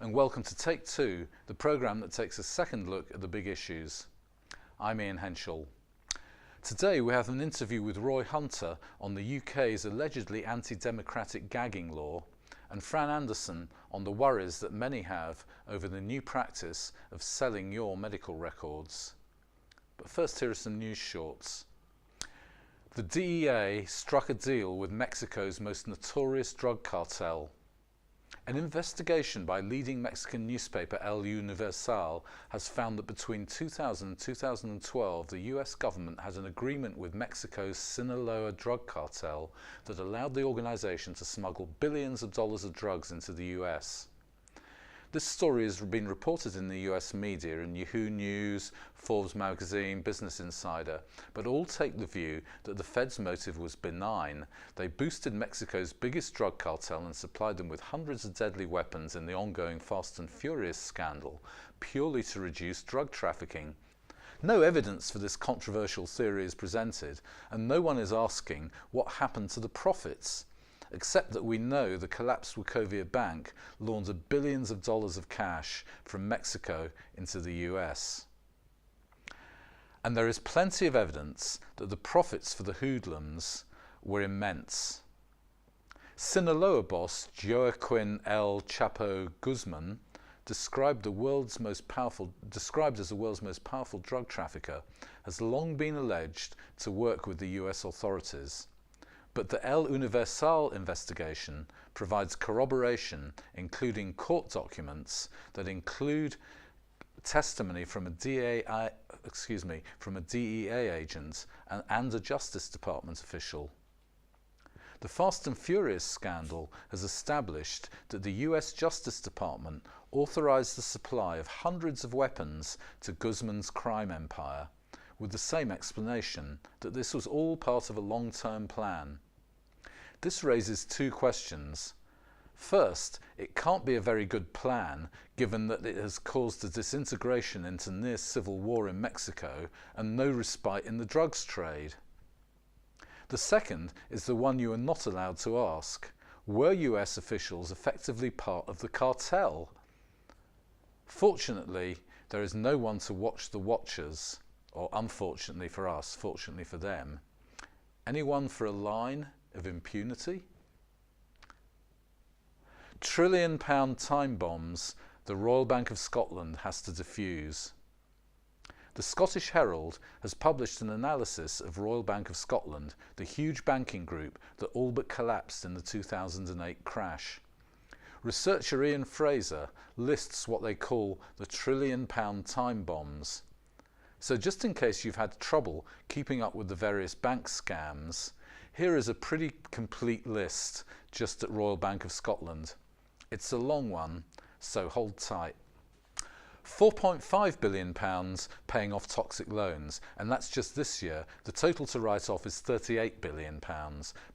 and welcome to Take Two, the programme that takes a second look at the big issues. I'm Henshall. Today we have an interview with Roy Hunter on the UK's allegedly anti-democratic gagging law, and Fran Anderson on the worries that many have over the new practice of selling your medical records. But first, here are some news shorts. The DEA struck a deal with Mexico's most notorious drug cartel. An investigation by leading Mexican newspaper El Universal has found that between 2000 and 2012, the US government had an agreement with Mexico's Sinaloa drug cartel that allowed the organization to smuggle billions of dollars of drugs into the US. This story has been reported in the US media, in Yahoo News, Forbes magazine, Business Insider, but all take the view that the Fed's motive was benign. They boosted Mexico's biggest drug cartel and supplied them with hundreds of deadly weapons in the ongoing Fast and Furious scandal, purely to reduce drug trafficking. No evidence for this controversial theory is presented, and no one is asking what happened to the profits, except that we know the collapsed Wachovia Bank laundered billions of dollars of cash from Mexico into the US. And there is plenty of evidence that the profits for the hoodlums were immense. Sinaloa boss Joaquin El Chapo Guzman, described as the world's most powerful drug trafficker, has long been alleged to work with the US authorities. But the El Universal investigation provides corroboration, including court documents that include testimony from a DEA agent and a Justice Department official. The Fast and Furious scandal has established that the US Justice Department authorized the supply of hundreds of weapons to Guzman's crime empire, with the same explanation that this was all part of a long-term plan. This raises two questions. First, it can't be a very good plan given that it has caused a disintegration into near civil war in Mexico and no respite in the drugs trade. The second is the one you are not allowed to ask. Were US officials effectively part of the cartel? Fortunately, there is no one to watch the watchers, or unfortunately for us, fortunately for them. Anyone for a line of impunity? Trillion-pound time bombs the Royal Bank of Scotland has to defuse. The Scottish Herald has published an analysis of Royal Bank of Scotland, the huge banking group that all but collapsed in the 2008 crash. Researcher Ian Fraser lists what they call the trillion-pound time bombs. So just in case you've had trouble keeping up with the various bank scams, here is a pretty complete list just at Royal Bank of Scotland. It's a long one, so hold tight. £4.5 billion paying off toxic loans, and that's just this year. The total to write off is £38 billion.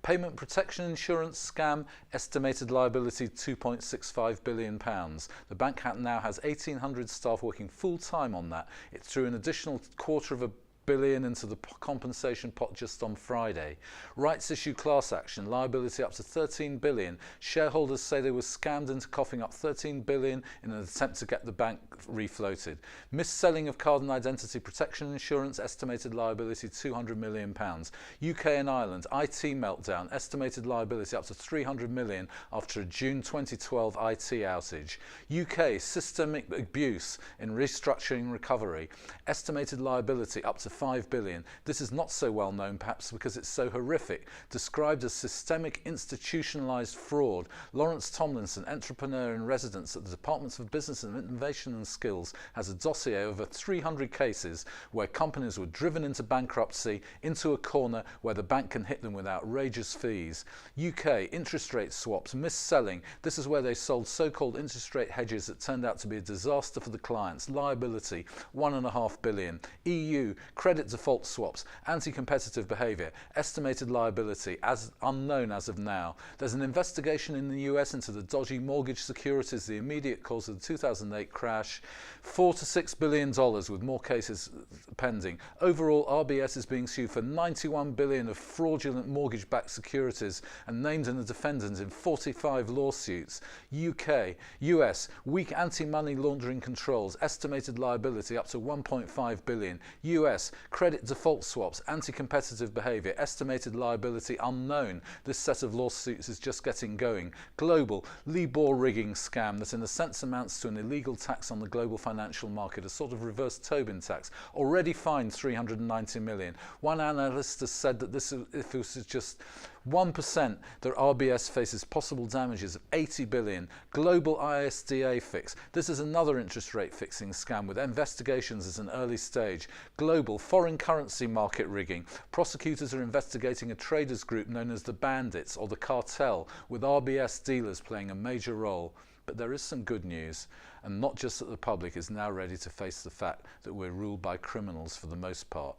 Payment protection insurance scam, estimated liability £2.65 billion. The bank now has 1,800 staff working full time on that. It threw an additional £250 million into the compensation pot just on Friday. Rights issue class action, liability up to $13 billion. Shareholders say they were scammed into coughing up $13 billion in an attempt to get the bank refloated. Mis-selling of card and identity protection insurance, estimated liability £200 million. UK and Ireland, IT meltdown, estimated liability up to $300 million after a June 2012 IT outage. UK, systemic abuse in restructuring recovery, estimated liability up to $5 billion. This is not so well known, perhaps because it's so horrific. Described as systemic institutionalized fraud, Lawrence Tomlinson, entrepreneur in residence at the Departments of Business and Innovation and Skills, has a dossier of over 300 cases where companies were driven into bankruptcy, into a corner where the bank can hit them with outrageous fees. UK, interest rate swaps, mis-selling. This is where they sold so-called interest rate hedges that turned out to be a disaster for the clients. Liability, £1.5 billion. EU, credit default swaps, anti-competitive behaviour, estimated liability as unknown as of now. There's an investigation in the US into the dodgy mortgage securities, the immediate cause of the 2008 crash. $4 to $6 billion with more cases pending. Overall, RBS is being sued for $91 billion of fraudulent mortgage-backed securities and named in the defendants in 45 lawsuits. UK, US, weak anti-money laundering controls, estimated liability up to $1.5 billion. US, credit default swaps, anti-competitive behaviour, estimated liability unknown. This set of lawsuits is just getting going. Global, Libor rigging scam that in a sense amounts to an illegal tax on the global financial market, a sort of reverse Tobin tax, already fined $390 million. One analyst has said that if this is just 1%, the RBS faces possible damages of $80 billion. Global ISDA fix. This is another interest rate fixing scam with investigations at an early stage. Global foreign currency market rigging. Prosecutors are investigating a traders group known as the Bandits or the Cartel, with RBS dealers playing a major role. But there is some good news, and not just that the public is now ready to face the fact that we're ruled by criminals for the most part.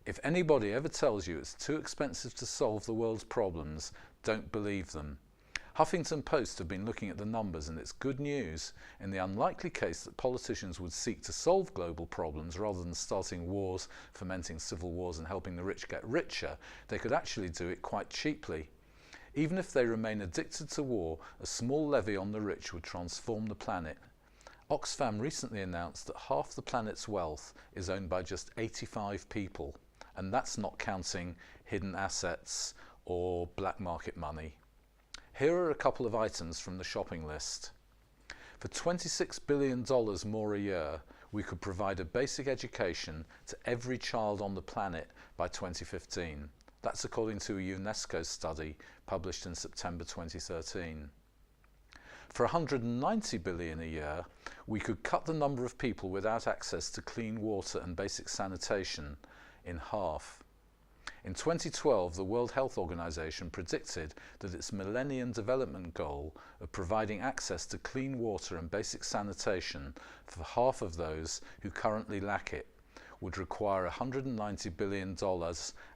If anybody ever tells you it's too expensive to solve the world's problems, don't believe them. Huffington Post have been looking at the numbers, and it's good news. In the unlikely case that politicians would seek to solve global problems rather than starting wars, fomenting civil wars and helping the rich get richer, they could actually do it quite cheaply. Even if they remain addicted to war, a small levy on the rich would transform the planet. Oxfam recently announced that half the planet's wealth is owned by just 85 people. And that's not counting hidden assets or black market money. Here are a couple of items from the shopping list. For $26 billion more a year, we could provide a basic education to every child on the planet by 2015. That's according to a UNESCO study published in September 2013. For $190 billion a year, we could cut the number of people without access to clean water and basic sanitation in half. In 2012, the World Health Organization predicted that its Millennium Development Goal of providing access to clean water and basic sanitation for half of those who currently lack it would require $190 billion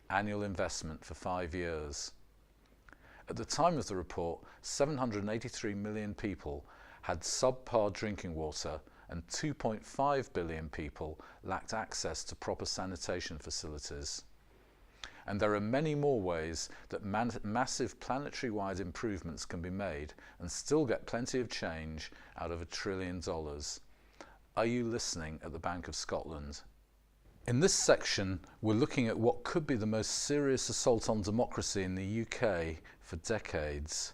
annual investment for 5 years. At the time of the report, 783 million people had subpar drinking water and 2.5 billion people lacked access to proper sanitation facilities. And there are many more ways that massive planetary-wide improvements can be made and still get plenty of change out of $1 trillion. Are you listening at the Bank of Scotland? In this section, we're looking at what could be the most serious assault on democracy in the UK for decades.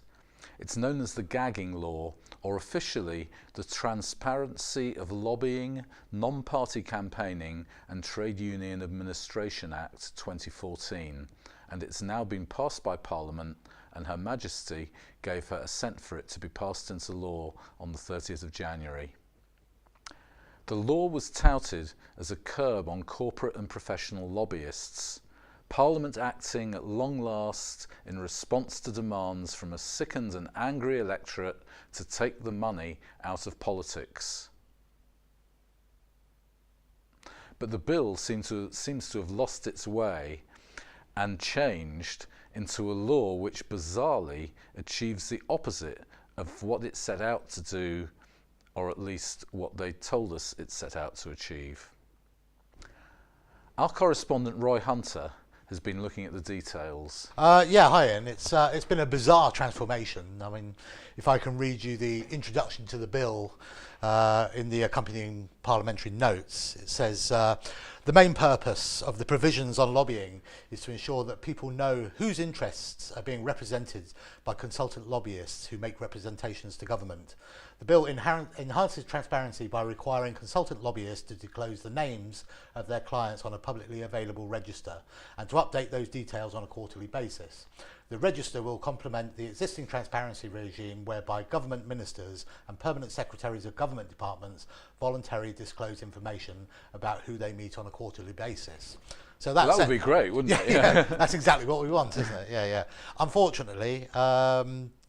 It's known as the gagging law, or officially the Transparency of Lobbying, Non-Party Campaigning and Trade Union Administration Act 2014, and it's now been passed by Parliament, and Her Majesty gave her assent for it to be passed into law on the 30th of January. The law was touted as a curb on corporate and professional lobbyists, Parliament acting at long last in response to demands from a sickened and angry electorate to take the money out of politics. But the bill seems to have lost its way and changed into a law which bizarrely achieves the opposite of what it set out to do, or at least what they told us it set out to achieve. Our correspondent Roy Hunter has been looking at the details. Yeah, hi Ian. It's been a bizarre transformation. I mean, if I can read you the introduction to the bill in the accompanying parliamentary notes, it says the main purpose of the provisions on lobbying is to ensure that people know whose interests are being represented by consultant lobbyists who make representations to government. The bill enhances transparency by requiring consultant lobbyists to disclose the names of their clients on a publicly available register and to update those details on a quarterly basis. The register will complement the existing transparency regime whereby government ministers and permanent secretaries of government departments voluntarily disclose information about who they meet on a quarterly basis. So that would be great, wouldn't it? Yeah, that's exactly what we want, isn't it? Yeah. Unfortunately,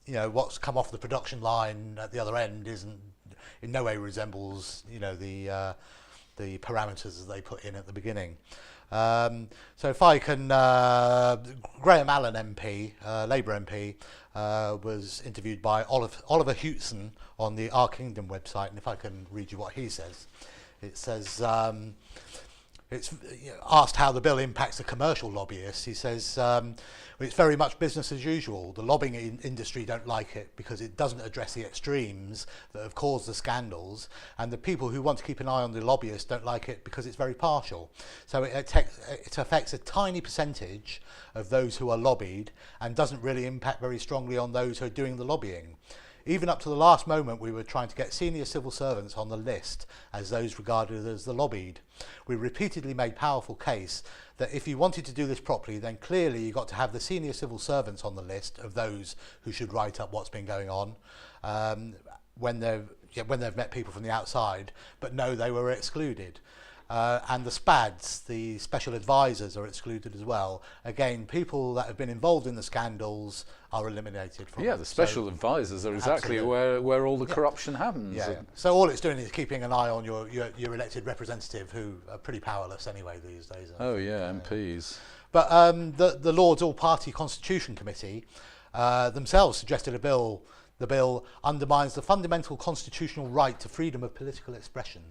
you know, what's come off the production line at the other end isn't in no way resembles, you know, the parameters that they put in at the beginning. So if I can, Graham Allen MP, Labour MP, was interviewed by Oliver Hewson on the Our Kingdom website, and if I can read you what he says, it says, it's asked how the bill impacts the commercial lobbyists. He says, it's very much business as usual. The lobbying industry don't like it because it doesn't address the extremes that have caused the scandals, and the people who want to keep an eye on the lobbyists don't like it because it's very partial. So it affects a tiny percentage of those who are lobbied and doesn't really impact very strongly on those who are doing the lobbying. Even up to the last moment, we were trying to get senior civil servants on the list as those regarded as the lobbied. We repeatedly made powerful case that if you wanted to do this properly, then clearly you got to have the senior civil servants on the list of those who should write up what's been going on when they've met people from the outside. But no, they were excluded. And the SPADs, the special advisors, are excluded as well. Again, people that have been involved in the scandals are eliminated from the special advisors are exactly where all the corruption happens. So all it's doing is keeping an eye on your elected representative, who are pretty powerless anyway these days. MPs. But the Lords All-Party Constitution Committee themselves suggested the bill undermines the fundamental constitutional right to freedom of political expression,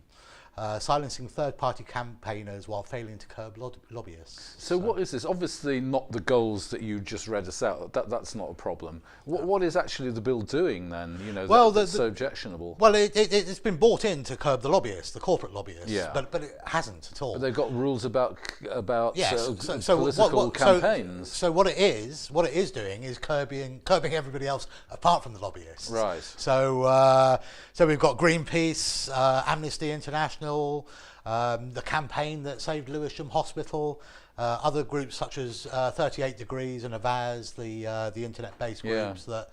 silencing third-party campaigners while failing to curb lobbyists. So what is this? Obviously not the goals that you just read us out. That's not a problem. What is actually the bill doing then? That's so objectionable. Well, it's been brought in to curb the lobbyists, the corporate lobbyists. But it hasn't at all. But they've got rules about political campaigns. So what it is doing is curbing everybody else apart from the lobbyists. Right. So we've got Greenpeace, Amnesty International, the campaign that saved Lewisham Hospital, other groups such as 38 Degrees and Avaz, the internet-based groups that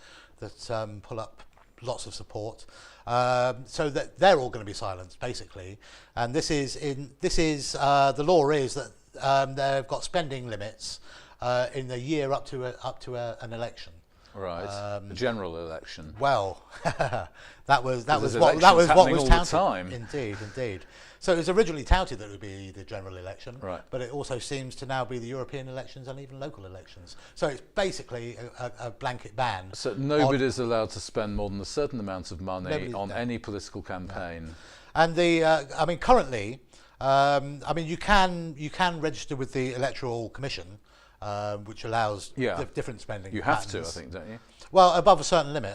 pull up lots of support. So that they're all going to be silenced basically. And the law is that they've got spending limits in the year up to an election. Right, a general election. Well, that was what was touted. Indeed. So it was originally touted that it would be the general election, right? But it also seems to now be the European elections and even local elections. So it's basically a blanket ban. So nobody's allowed to spend more than a certain amount of money on any political campaign. No. And currently, you can register with the Electoral Commission. Which allows different spending. You have to, I think, don't you? Well, above a certain limit.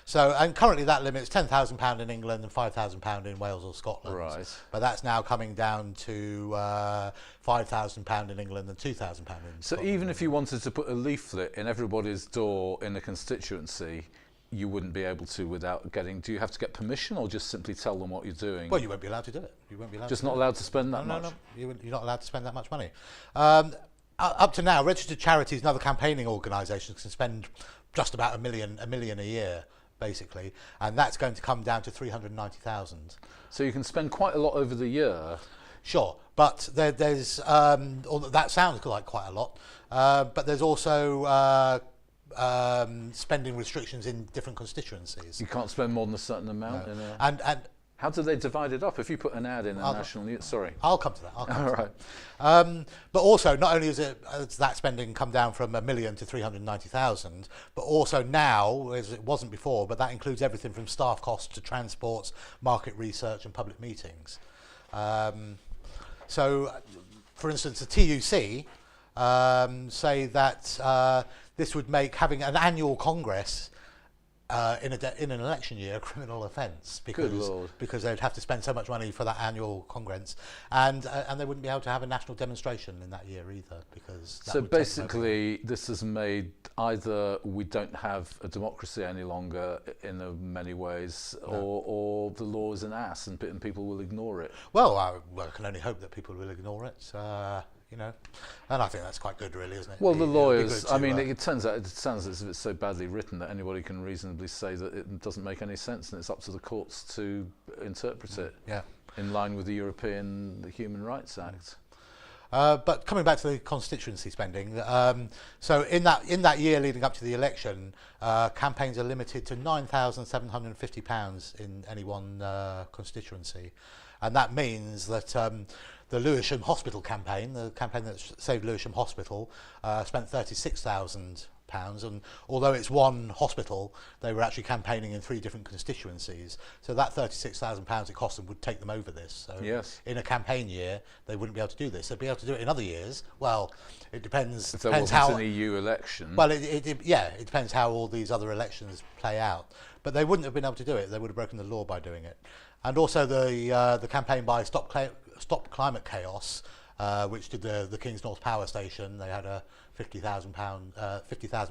So, and currently that limit is £10,000 in England and £5,000 in Wales or Scotland. Right. But that's now coming down to £5,000 in England and £2,000 in Scotland. So even if you wanted to put a leaflet in everybody's door in a constituency, you wouldn't be able to without getting... Do you have to get permission or just simply tell them what you're doing? Well, you won't be allowed to do it. You won't be allowed. Just not allowed to spend that much? No. You're not allowed to spend that much money. Up to now, registered charities and other campaigning organisations can spend just about a million a year, basically, and that's going to come down to 390,000. So you can spend quite a lot over the year. Sure, but there's that sounds like quite a lot, but there's also spending restrictions in different constituencies. You can't spend more than a certain amount. No. In and how do they divide it up? If you put an ad in a national news, sorry. I'll come to that. All right. But also, not only has that spending come down from a million to 390,000, but also now, as it wasn't before, but that includes everything from staff costs to transports, market research, and public meetings. So, for instance, the TUC say that this would make having an annual congress in an election year a criminal offence because they'd have to spend so much money for that annual congress, and they wouldn't be able to have a national demonstration in that year either because. So basically, this has made either we don't have a democracy any longer in many ways, or the law is an ass and people will ignore it. Well, I can only hope that people will ignore it. And I think that's quite good, really, isn't it? Well, the lawyers, it turns out, it sounds as if it's so badly written that anybody can reasonably say that it doesn't make any sense, and it's up to the courts to interpret it in line with the European Human Rights Act. But coming back to the constituency spending, so in that year leading up to the election, campaigns are limited to £9,750 in any one constituency, and that means that the Lewisham Hospital campaign, the campaign that saved Lewisham Hospital, spent £36,000. And although it's one hospital, they were actually campaigning in 3 different constituencies. So that £36,000 it cost them would take them over this. So yes. in a campaign year, they wouldn't be able to do this. They'd be able to do it in other years. Well, it depends. If there wasn't an EU election. Well, it depends how all these other elections play out. But they wouldn't have been able to do it. They would have broken the law by doing it. And also the campaign by Stop Climate Chaos, which did the King's North Power Station. They had a 50,000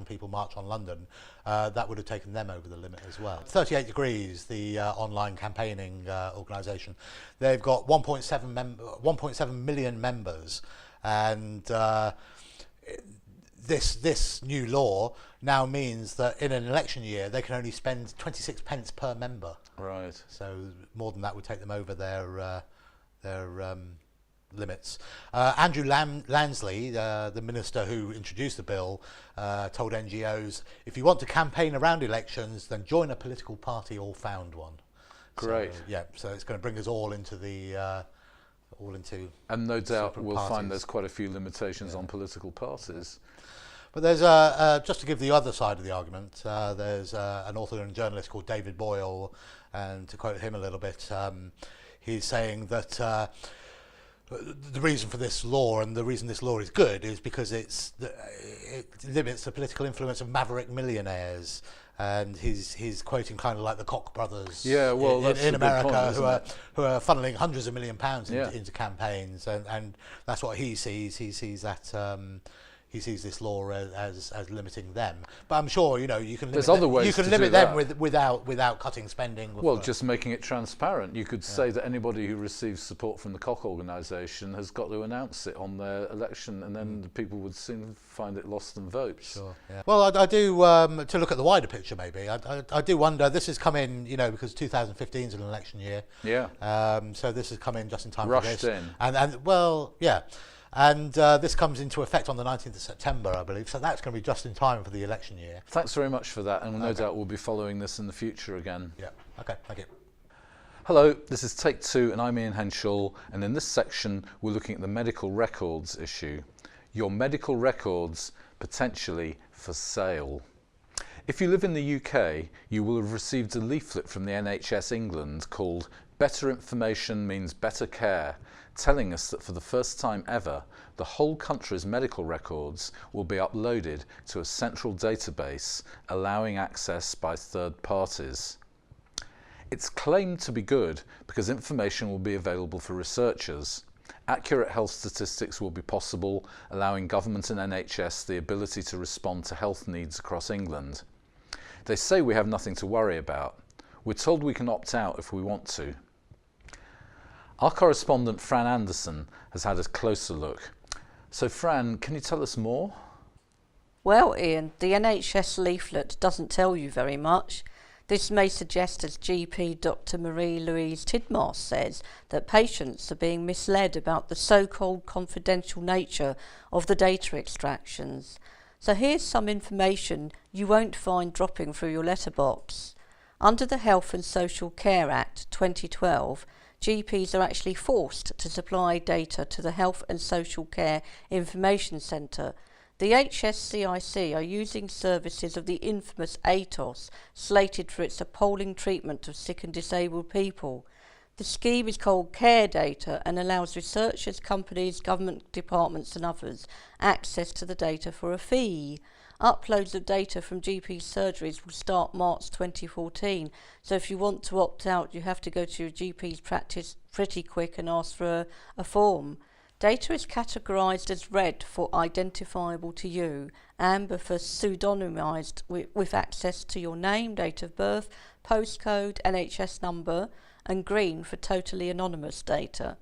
people march on London. That would have taken them over the limit as well. 38 Degrees, the online campaigning organisation, they've got 1.7 million members, and this new law now means that in an election year they can only spend 26 pence per member. Right. So more than that would take them over their limits. Andrew Lansley, the minister who introduced the bill, told NGOs, if you want to campaign around elections, then join a political party or found one. Great. So, so it's going to bring us all into the and no doubt we'll find there's quite a few limitations on political parties. But there's just to give the other side of the argument, there's an author and journalist called David Boyle, and to quote him a little bit, he's saying that the reason for this law, and the reason this law is good, is because it limits the political influence of maverick millionaires. And he's quoting kind of like the Koch brothers in America, who are funneling hundreds of £1 million into campaigns, and that's what he sees. He sees that he sees this law as limiting them. But I'm sure you can limit them without cutting spending. Well, just making it transparent. You could say that anybody who receives support from the Koch organisation has got to announce it on their election, and then the people would soon find it lost them votes. Sure. Yeah. Well, I do to look at the wider picture. Maybe I do wonder. This has come in, because 2015 is an election year. Yeah. So this has come in just in time Rushed for this. in. And this comes into effect on the 19th of September, I believe. So that's going to be just in time for the election year. Thanks very much for that, and no doubt we'll be following this in the future again. Yeah. Okay. Thank you. Hello, this is Take 2, and I'm Ian Henshall, and in this section we're looking at the medical records issue. Your medical records potentially for sale. If you live in the UK, you will have received a leaflet from the NHS England called Better Information Means Better Care, telling us that for the first time ever, the whole country's medical records will be uploaded to a central database, allowing access by third parties. It's claimed to be good because information will be available for researchers. Accurate health statistics will be possible, allowing government and NHS the ability to respond to health needs across England. They say we have nothing to worry about. We're told we can opt out if we want to. Our correspondent Fran Anderson has had a closer look. So Fran, can you tell us more? Well, Ian, the NHS leaflet doesn't tell you very much. This may suggest, as GP Dr Marie-Louise Tidmarsh says, that patients are being misled about the so-called confidential nature of the data extractions. So here's some information you won't find dropping through your letterbox. Under the Health and Social Care Act 2012, GPs are actually forced to supply data to the Health and Social Care Information Centre. The HSCIC are using services of the infamous ATOS, slated for its appalling treatment of sick and disabled people. The scheme is called Care Data and allows researchers, companies, government departments and others access to the data for a fee. Uploads of data from GP surgeries will start March 2014, so if you want to opt out, you have to go to your GP's practice pretty quick and ask for a form. Data is categorised as red for identifiable to you, amber for pseudonymised with access to your name, date of birth, postcode, NHS number, and green for totally anonymous data.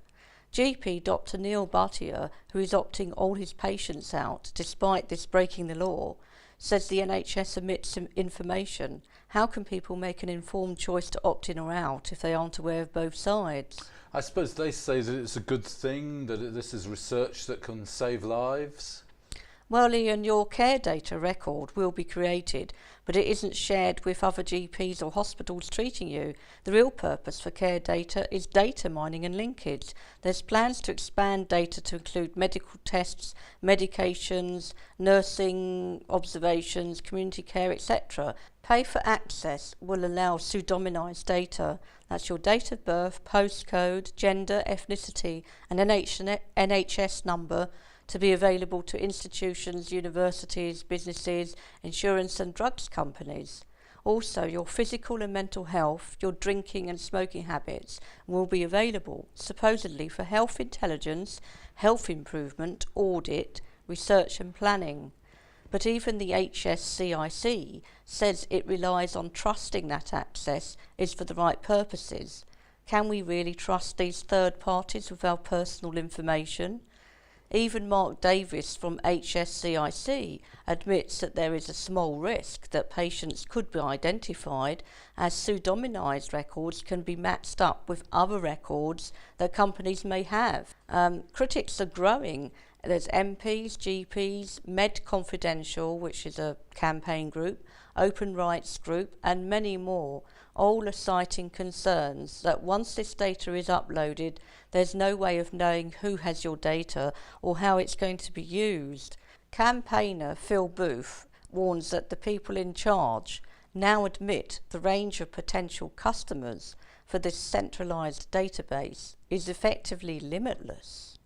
GP Dr Neil Bhatia, who is opting all his patients out despite this breaking the law, says the NHS omits information. How can people make an informed choice to opt in or out if they aren't aware of both sides? I suppose they say that it's a good thing, that this is research that can save lives. Well, Ian, your care data record will be created, but it isn't shared with other GPs or hospitals treating you. The real purpose for care data is data mining and linkage. There's plans to expand data to include medical tests, medications, nursing observations, community care, etc. Pay for access will allow pseudonymised data. That's your date of birth, postcode, gender, ethnicity, and NHS number to be available to institutions, universities, businesses, insurance and drugs companies. Also, your physical and mental health, your drinking and smoking habits will be available, supposedly for health intelligence, health improvement, audit, research and planning. But even the HSCIC says it relies on trusting that access is for the right purposes. Can we really trust these third parties with our personal information? Even Mark Davis from HSCIC admits that there is a small risk that patients could be identified as pseudonymised records can be matched up with other records that companies may have. Critics are growing. There's MPs, GPs, Med Confidential, which is a campaign group, Open Rights Group, and many more. All are citing concerns that once this data is uploaded, there's no way of knowing who has your data or how it's going to be used. Campaigner Phil Booth warns that the people in charge now admit the range of potential customers for this centralised database is effectively limitless.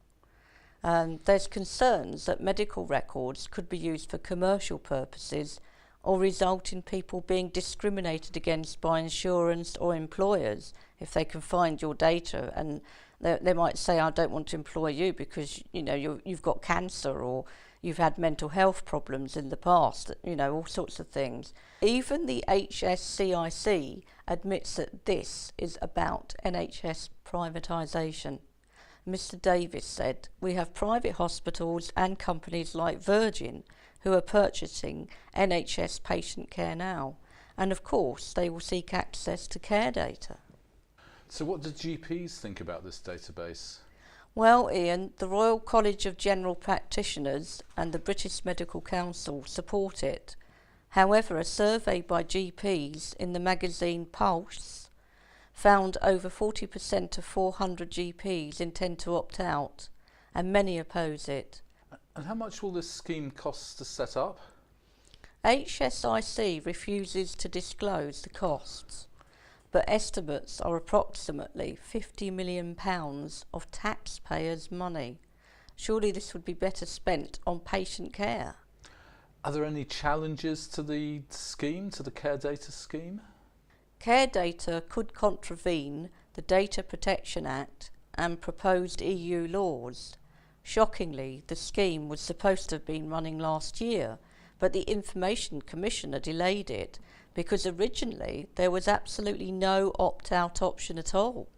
There's concerns that medical records could be used for commercial purposes or result in people being discriminated against by insurance or employers if they can find your data, and they might say, I don't want to employ you because you've got cancer or you've had mental health problems in the past, all sorts of things. Even the HSCIC admits that this is about NHS privatisation. Mr. Davis said, we have private hospitals and companies like Virgin who are purchasing NHS patient care now, and of course they will seek access to care data. So what do GPs think about this database? Well, Ian, the Royal College of General Practitioners and the British Medical Council support it. However, a survey by GPs in the magazine Pulse found over 40% of 400 GPs intend to opt out, and many oppose it. And how much will this scheme cost to set up? HSIC refuses to disclose the costs, but estimates are approximately £50 million of taxpayers' money. Surely this would be better spent on patient care. Are there any challenges to the scheme, to the Care Data scheme? Care Data could contravene the Data Protection Act and proposed EU laws. Shockingly, the scheme was supposed to have been running last year, but the Information Commissioner delayed it because originally there was absolutely no opt-out option at all.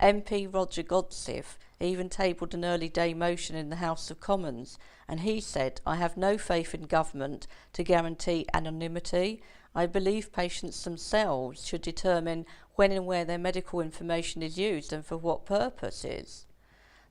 MP Roger Godsiff even tabled an early day motion in the House of Commons, and he said, I have no faith in government to guarantee anonymity. I believe patients themselves should determine when and where their medical information is used and for what purposes.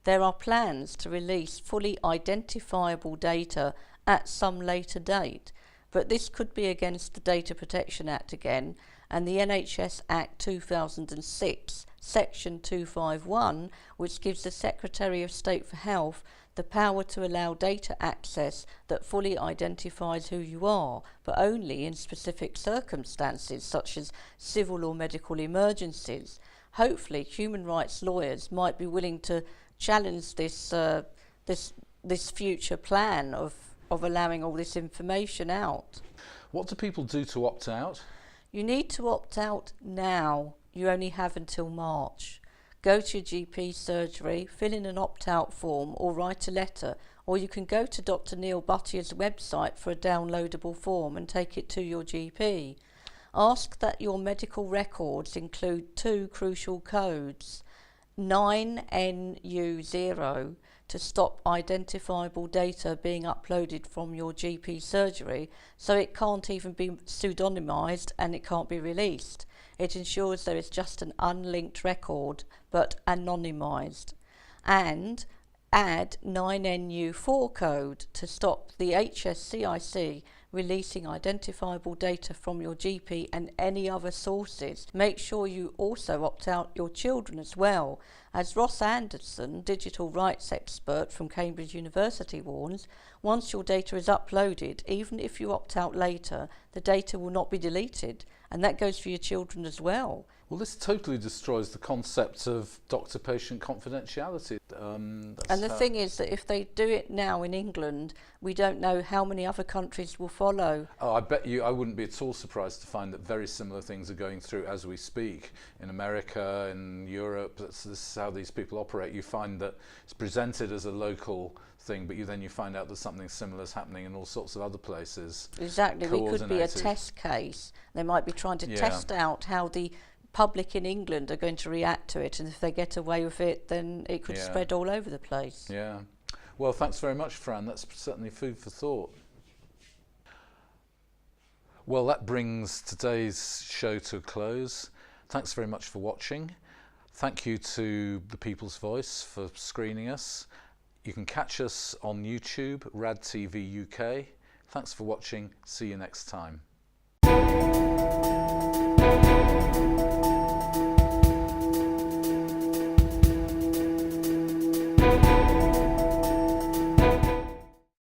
There are plans to release fully identifiable data at some later date, but this could be against the Data Protection Act again, and the NHS Act 2006, Section 251, which gives the Secretary of State for Health the power to allow data access that fully identifies who you are, but only in specific circumstances such as civil or medical emergencies. Hopefully, human rights lawyers might be willing to challenge this future plan of allowing all this information out. What do people do to opt out? You need to opt out now. You only have until March. Go to your GP surgery, fill in an opt-out form or write a letter, or you can go to Dr. Neil Buttia's website for a downloadable form and take it to your GP. Ask that your medical records include 2 crucial codes, 9NU0 to stop identifiable data being uploaded from your GP surgery, so it can't even be pseudonymised and it can't be released. It ensures there is just an unlinked record but anonymised. And add 9NU4 code to stop the HSCIC releasing identifiable data from your GP and any other sources. Make sure you also opt out your children as well. As Ross Anderson, digital rights expert from Cambridge University, warns, once your data is uploaded, even if you opt out later, the data will not be deleted, and that goes for your children as well. Well, this totally destroys the concept of doctor-patient confidentiality. And the thing is that if they do it now in England, we don't know how many other countries will follow. Oh, I bet you I wouldn't be at all surprised to find that very similar things are going through as we speak. In America, in Europe, this is how these people operate. You find that it's presented as a local thing, but then you find out that something similar is happening in all sorts of other places. Exactly, we could be a test case. They might be trying to test out how the public in England are going to react to it, and if they get away with it, then it could spread all over the place. Yeah. Well, thanks very much, Fran. That's certainly food for thought. Well, that brings today's show to a close. Thanks very much for watching. Thank you to The People's Voice for screening us. You can catch us on YouTube, RADTV UK. Thanks for watching. See you next time.